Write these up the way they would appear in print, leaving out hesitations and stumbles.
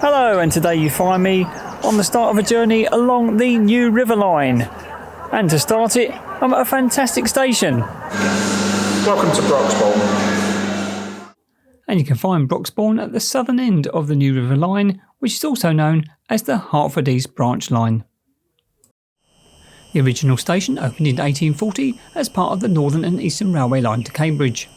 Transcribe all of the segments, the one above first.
Hello, and today you find me on the start of a journey along the New River Line. And to start it, I'm at a fantastic station. Welcome to Broxbourne. And you can find Broxbourne at the southern end of the New River Line, which is also known as the Hertford East Branch Line. The original station opened in 1840 as part of the Northern and Eastern Railway Line to Cambridge.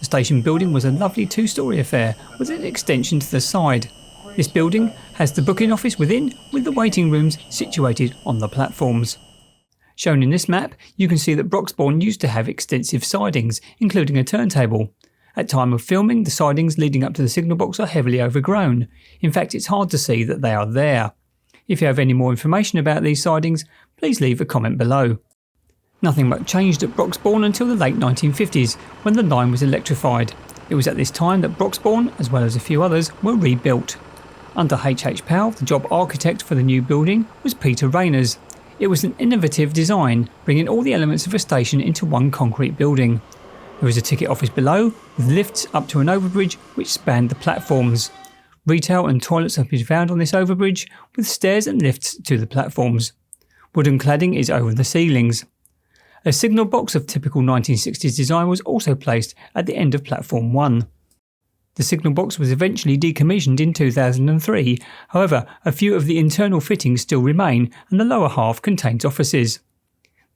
The station building was a lovely two-storey affair with an extension to the side. This building has the booking office within, with the waiting rooms situated on the platforms. Shown in this map, you can see that Broxbourne used to have extensive sidings, including a turntable. At time of filming, the sidings leading up to the signal box are heavily overgrown. In fact, it's hard to see that they are there. If you have any more information about these sidings, please leave a comment below. Nothing much changed at Broxbourne until the late 1950s, when the line was electrified. It was at this time that Broxbourne, as well as a few others, were rebuilt. Under H.H. Powell, the job architect for the new building was Peter Rayners. It was an innovative design, bringing all the elements of a station into one concrete building. There was a ticket office below, with lifts up to an overbridge which spanned the platforms. Retail and toilets have been found on this overbridge, with stairs and lifts to the platforms. Wooden cladding is over the ceilings. A signal box of typical 1960s design was also placed at the end of Platform 1. The signal box was eventually decommissioned in 2003, however a few of the internal fittings still remain and the lower half contains offices.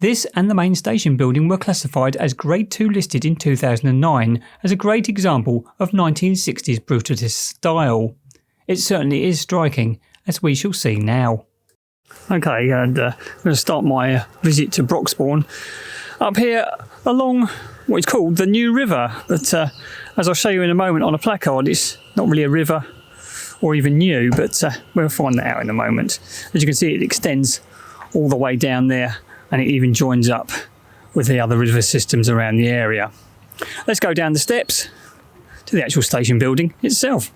This and the main station building were classified as Grade 2 listed in 2009 as a great example of 1960s brutalist style. It certainly is striking, as we shall see now. Okay, and I'm going to start my visit to Broxbourne up here along what is called the New River, but as I'll show you in a moment on a placard, it's not really a river or even new, but we'll find that out in a moment. As you can see, it extends all the way down there and it even joins up with the other river systems around the area. Let's go down the steps to the actual station building itself.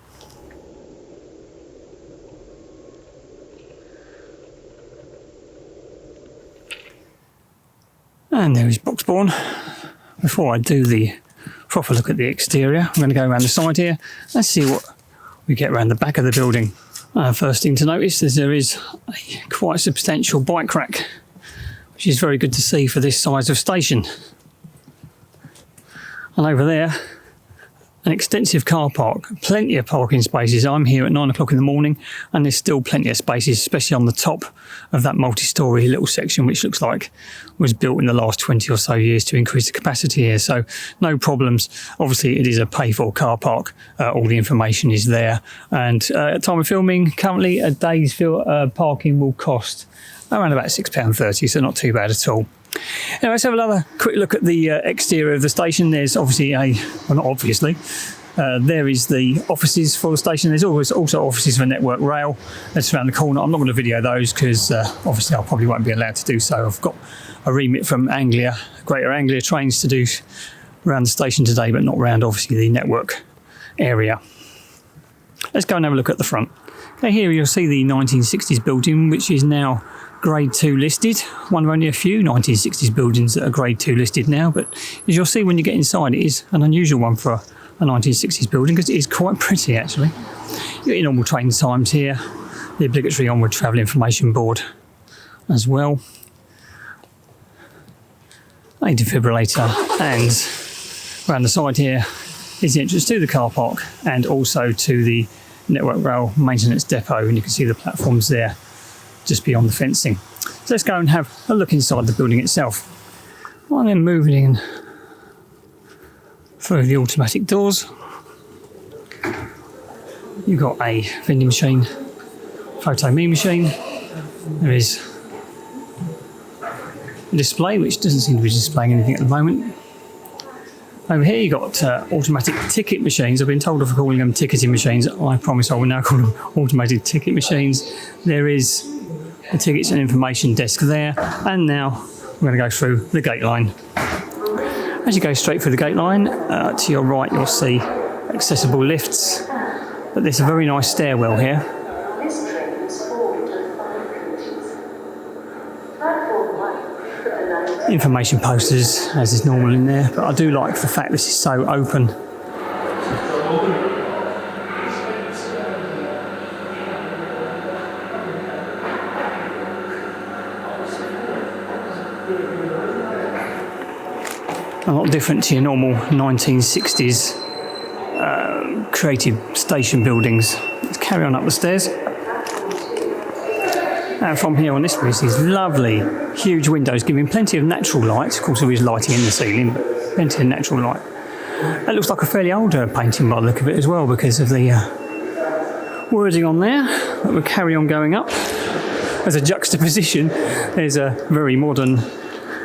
And there is Broxbourne. Before I do the proper look at the exterior, I'm going to go around the side here and see what we get around the back of the building. First thing to notice is there is a quite substantial bike rack, which is very good to see for this size of station. And over there, an extensive car park, plenty of parking spaces. I'm here at 9 o'clock in the morning and there's still plenty of spaces, especially on the top of that multi-storey little section, which looks like was built in the last 20 or so years to increase the capacity here. So no problems. Obviously it is a pay-for car park. All the information is there. And at time of filming, currently a day's parking will cost around about £6.30, so not too bad at all. Anyway, let's have another quick look at the exterior of the station. There's obviously not obviously, there is the offices for the station. There's always also offices for Network Rail. That's around the corner. I'm not going to video those because obviously I probably won't be allowed to do so. I've got a remit from Anglia, Greater Anglia Trains to do around the station today, but not around obviously the network area. Let's go and have a look at the front. Okay, here you'll see the 1960s building, which is now Grade 2 listed. One of only a few 1960s buildings that are Grade 2 listed now, but as you'll see when you get inside, it is an unusual one for a 1960s building because it is quite pretty actually. You've got your normal train times here, the obligatory onward travel information board as well, a defibrillator, and around the side here is the entrance to the car park and also to the Network Rail maintenance depot, and you can see the platforms there just beyond the fencing. So let's go and have a look inside the building itself. And then moving in through the automatic doors, you've got a vending machine, photo me machine. There is a display which doesn't seem to be displaying anything at the moment. Over here you've got automatic ticket machines. I've been told of calling them ticketing machines. I promise I will now call them automated ticket machines. There is the tickets and information desk there, and now we're going to go through the gate line. As you go straight through the gate line, to your right you'll see accessible lifts, but there's a very nice stairwell here. Information posters as is normal in there, but I do like the fact this is so open. A lot different to your normal 1960s creative station buildings. Let's carry on up the stairs. And from here on this bridge, these lovely, huge windows giving plenty of natural light. Of course, there is lighting in the ceiling, but plenty of natural light. That looks like a fairly older painting by the look of it as well, because of the wording on there. But we'll carry on going up. As a juxtaposition, there's a very modern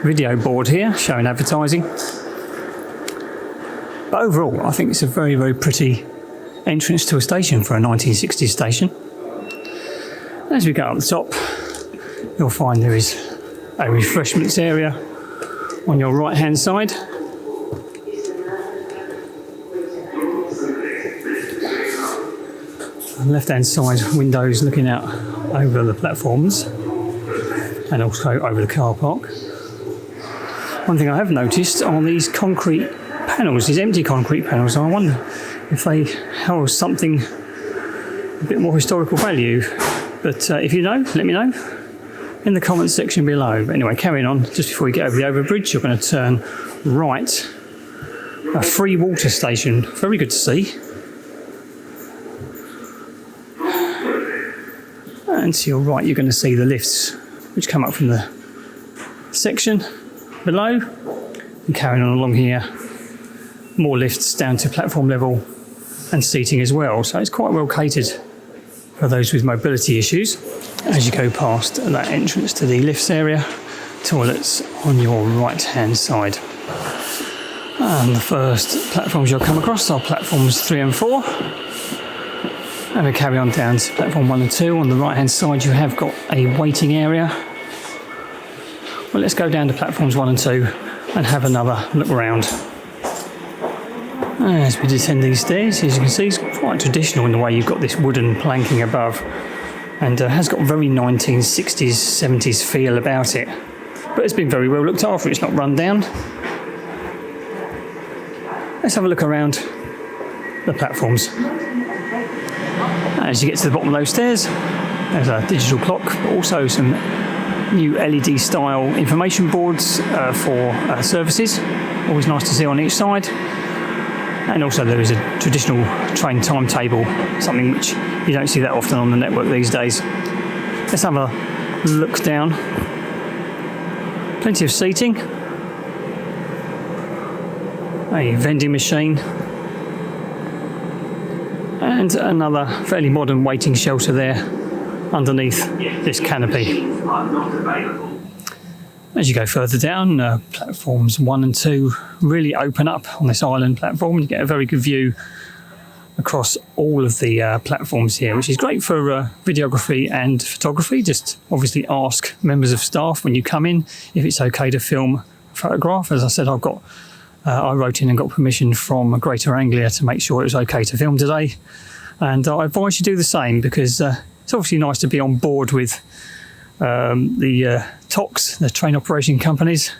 video board here showing advertising. But overall, I think it's a very, very pretty entrance to a station for a 1960s station. As we go up the top, you'll find there is a refreshments area on your right hand side. On the left hand side, windows looking out over the platforms and also over the car park. One thing I have noticed on these concrete panels, these empty concrete panels, I wonder if they house something a bit more historical value. But if you know, let me know in the comments section below. But anyway, carrying on, just before we get over the overbridge, you're going to turn right. A free water station, very good to see. And to your right, you're going to see the lifts which come up from the section below. And carrying on along here, more lifts down to platform level and seating as well. So it's quite well catered for those with mobility issues. As you go past that entrance to the lifts area, toilets on your right hand side. And the first platforms you'll come across are platforms 3 and 4. And we carry on down to platform 1 and 2. On the right hand side you have got a waiting area. Well, let's go down to platforms 1 and 2 and have another look around. As we descend these stairs, as you can see, it's quite traditional in the way you've got this wooden planking above, and has got very 1960s, 70s feel about it. But it's been very well looked after, it's not run down. Let's have a look around the platforms. As you get to the bottom of those stairs, there's a digital clock, but also some new LED style information boards for services. Always nice to see on each side. And also there is a traditional train timetable, something which you don't see that often on the network these days. Let's have a look down. Plenty of seating. A vending machine. And another fairly modern waiting shelter there underneath this canopy. As you go further down, platforms 1 and 2 really open up on this island platform. You get a very good view across all of the platforms here, which is great for videography and photography. Just obviously ask members of staff when you come in if it's okay to film a photograph. As I said, I wrote in and got permission from Greater Anglia to make sure it was okay to film today. And I advise you do the same, because it's obviously nice to be on board with the TOCs, the train operation companies.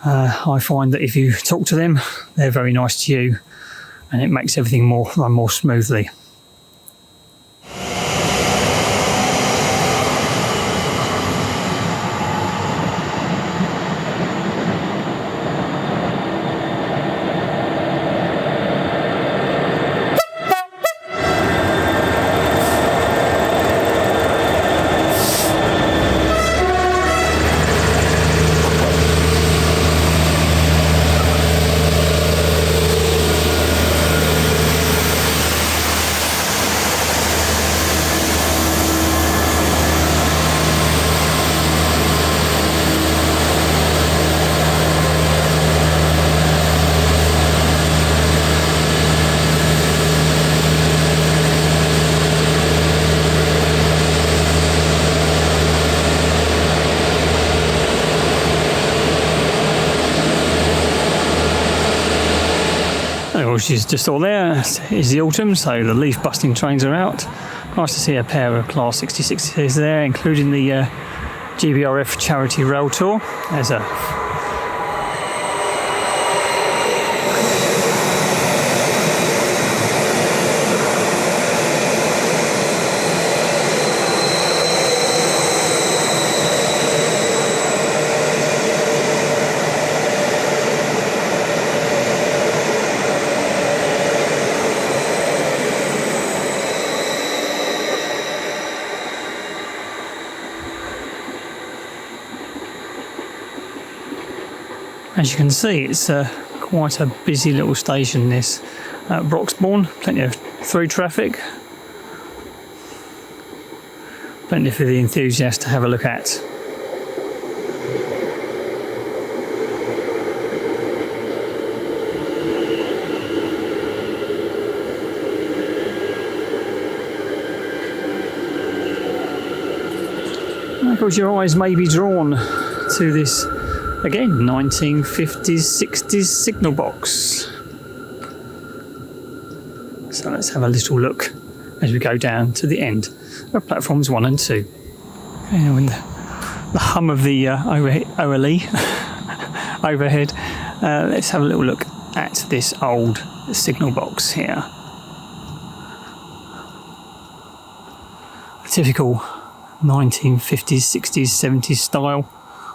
I find that if you talk to them, they're very nice to you, and it makes everything run more smoothly. Which is just all there is the autumn, so the leaf busting trains are out. Nice to see a pair of Class 66s there, including the GBRF Charity Rail Tour. There's a As you can see, it's quite a busy little station, this at Broxbourne. Plenty of through traffic. Plenty for the enthusiast to have a look at. And of course, your eyes may be drawn to this, again, 1950s, 60s signal box. So let's have a little look as we go down to the end of platforms 1 and 2. Okay, now in the hum of the OLE overhead, let's have a little look at this old signal box here. A typical 1950s, 60s, 70s style,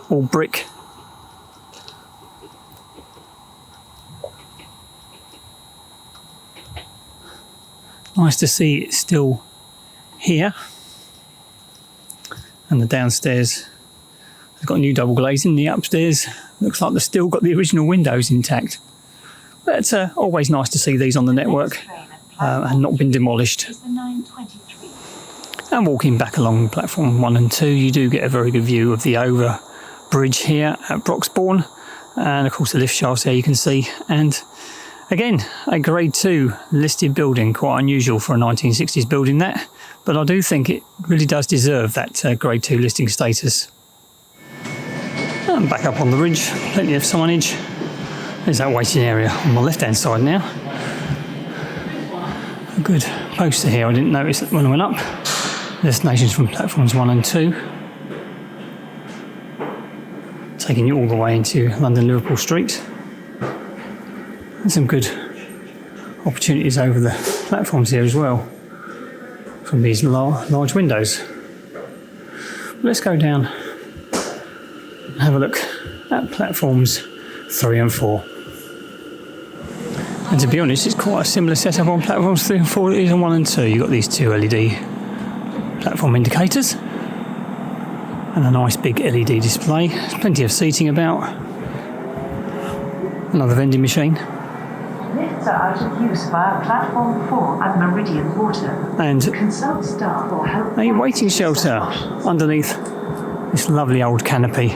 all brick. Nice to see it's still here. And the downstairs has got new double glazing. The upstairs looks like they've still got the original windows intact. But it's always nice to see these on the network and not been demolished. And walking back along platform 1 and 2, you do get a very good view of the over bridge here at Broxbourne, and of course the lift shafts there you can see. And again, a grade 2 listed building, quite unusual for a 1960s building that, but I do think it really does deserve that grade 2 listing status. And back up on the ridge, plenty of signage. There's that waiting area on my left hand side now. A good poster here, I didn't notice it when I went up. Destinations from platforms 1 and 2. Taking you all the way into London Liverpool Street. And some good opportunities over the platforms here as well from these large windows. Let's go down and have a look at platforms 3 and 4. And to be honest, it's quite a similar setup on platforms 3 and 4 that it is on 1 and 2. You've got these two LED platform indicators and a nice big LED display. There's plenty of seating about. Another vending machine. Lifts are out of use via platform 4 at Meridian Water. And consult staff or help a waiting shelter underneath this lovely old canopy.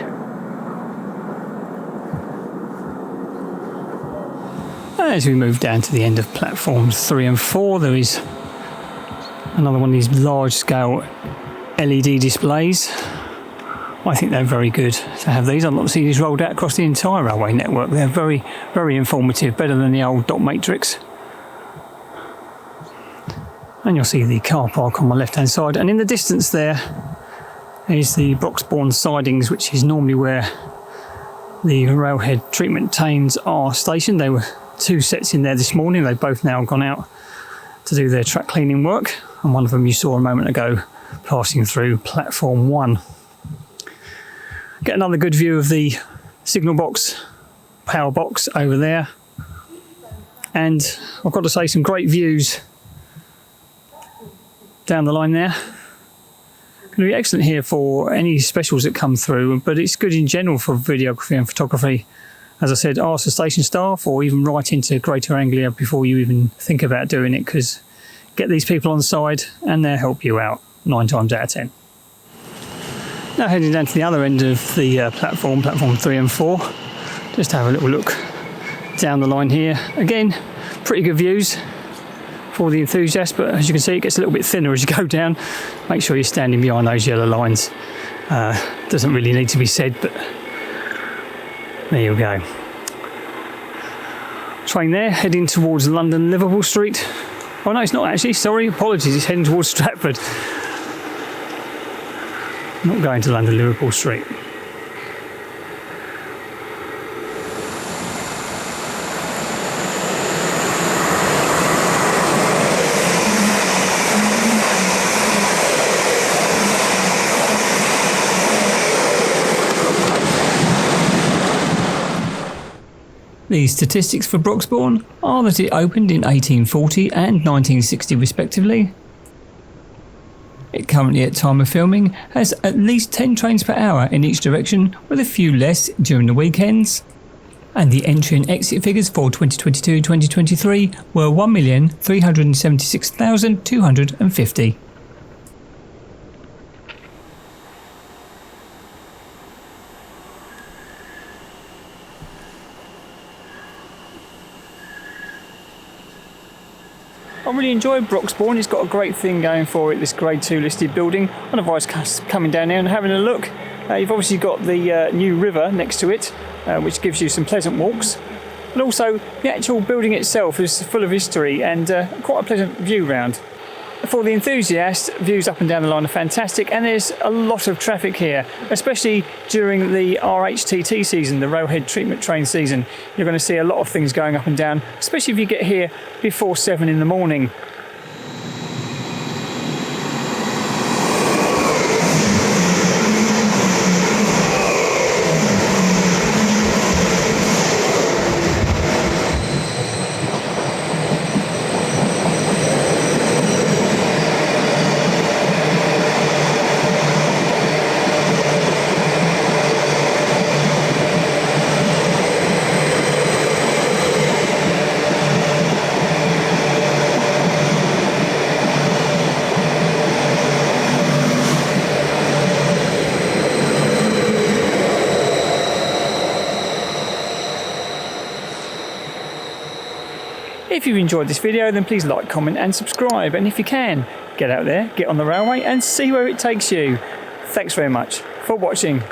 As we move down to the end of platforms 3 and 4, there is another one of these large scale LED displays. I think they're very good to have these. I've not seen these rolled out across the entire railway network. They're very, very informative, better than the old dot matrix. And you'll see the car park on my left hand side, and in the distance there is the Broxbourne sidings, which is normally where the Railhead treatment trains are stationed. There were 2 sets in there this morning. They've both now gone out to do their track cleaning work, and one of them you saw a moment ago passing through platform 1. Get another good view of the signal box, power box over there, and I've got to say, some great views down the line there. Going to be excellent here for any specials that come through, but it's good in general for videography and photography. As I said, ask the station staff or even write into Greater Anglia before you even think about doing it, because get these people on side and they'll help you out 9 times out of 10. Now heading down to the other end of the platform 3 and 4, just to have a little look down the line here. Again, pretty good views for the enthusiast, but as you can see, it gets a little bit thinner as you go down. Make sure you're standing behind those yellow lines. Doesn't really need to be said, but there you go. Train there, heading towards London Liverpool Street. Oh no, it's not actually, sorry, apologies, it's heading towards Stratford. Not going to London Liverpool Street. The statistics for Broxbourne are that it opened in 1840 and 1960 respectively. It currently, at time of filming, has at least 10 trains per hour in each direction, with a few less during the weekends. And the entry and exit figures for 2022-2023 were 1,376,250. I really enjoy Broxbourne. It's got a great thing going for it, this Grade 2 listed building. I'd advise coming down there and having a look. You've obviously got the new river next to it, which gives you some pleasant walks. And also, the actual building itself is full of history and quite a pleasant view round. For the enthusiast, views up and down the line are fantastic, and there's a lot of traffic here, especially during the RHTT season, the Railhead treatment train season. You're going to see a lot of things going up and down, especially if you get here before 7 in the morning. If you've enjoyed this video, then please like, comment and subscribe, and if you can, get out there, get on the railway and see where it takes you. Thanks very much for watching.